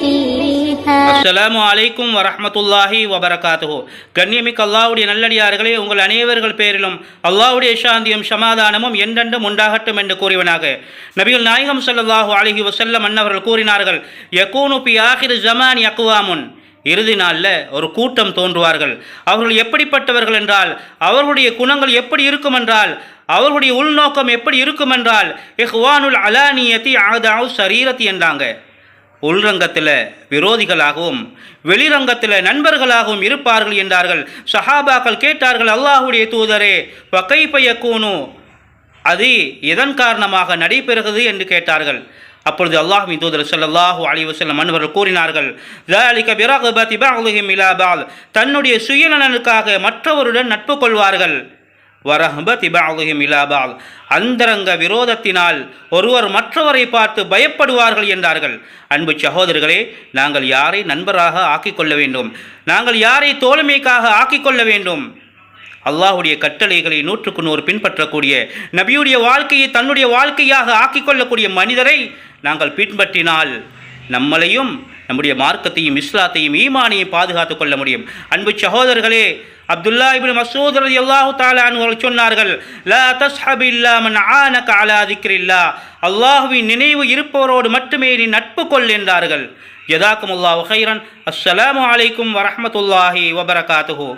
فيها. அஸ்ஸலாமு அலைக்கும் வரஹ்மத்துல்லாஹி வபரகாத்துஹு. கண்ணியமிக்க அல்லாஹ்வுடைய நல்லடியார்களே, உங்கள் அனைவர்கள் பேரிலும் அல்லாஹ்வுடைய சாந்தியும் சமாதானமும் என்றென்றும் உண்டாகட்டும் என்று கூறியவனாக நபிகள் நாயகம் ஸல்லல்லாஹு அலைஹி வஸல்லம் அன்னவர்கள் கூறினார்கள், யகூனு ஃபி ஆகிர் ஸமான் யக்வாமுன், இறுதி நாளில் ஒரு கூட்டம் தோன்றுவார்கள். அவர்கள் எப்படிப்பட்டவர்கள் என்றால், அவர்களுடைய குணங்கள் எப்படி இருக்கும் என்றால், அவர்களுடைய உள்நோக்கம் எப்படி இருக்கும் என்றால், இஹ்வானுல் அலானியத்தி ஆதாவு சரீரத்தி என்றாங்க. உள்ரங்கத்தில் விரோதிகளாகவும் வெளிரங்கத்தில் நண்பர்களாகவும் இருப்பார்கள் என்றார்கள். சஹாபாக்கள் கேட்டார்கள், அல்லாஹுடைய தூதரே, வகைஃப யகூனு, அது எதன் காரணமாக நடைபெறுகிறது என்று கேட்டார்கள். அப்பொழுது அல்லாஹ்வின் தூதர் ஸல்லல்லாஹு அலைஹி வஸல்லம் அன்னவர்கள் கூறினார்கள், ذَلِكَ بِرَغْبَةِ بَعْضِهِمْ إِلَى بَعْضٍ, தன்னுடைய சுயநலனுக்காக மற்றவருடன் நட்பு கொள்வார்கள். وَرَهْبَةِ بَعْضِهِمْ إِلَى بَعْضٍ, அந்தரங்க விரோதத்தினால் ஒருவர் மற்றவரை பார்த்து பயப்படுவார்கள் என்றார்கள். அன்பு சகோதரர்களே, நாங்கள் யாரை நண்பராக ஆக்கிக்கொள்ள வேண்டும்? நாங்கள் யாரை தோழமைக்காக ஆக்கிக்கொள்ள வேண்டும்? அல்லாஹுடைய கட்டளைகளை 100க்கு 100 பின்பற்றக்கூடிய, நபியுடைய வாழ்க்கையை தன்னுடைய வாழ்க்கையாக ஆக்கிக்கொள்ளக்கூடிய மனிதரை நாங்கள் பின்பற்றினால் நம்மளையும் நம்முடைய மார்க்கத்தையும் இஸ்லாத்தையும் ஈமானையும் பாதுகாத்துக் கொள்ள முடியும். அன்பு சகோதரர்களே, அப்துல்லா இப்னு மஸ்ஊத் ரலியல்லாஹு தஆலா அன்ஹு அவர்கள் சொன்னார்கள், லா தஸ்ஹப் இல்லா மன் ஆனக அலா திக்ரில்லாஹ், அல்லாஹ்வின் நினைவு இருப்பவரோடு மட்டுமே நீ நட்பு கொள் என்றார்கள். ஜஸாக்குமுல்லாஹு கைரன். அஸ்ஸலாமு அலைக்கும் வரஹ்மத்துல்லாஹி வபரகாத்துஹு.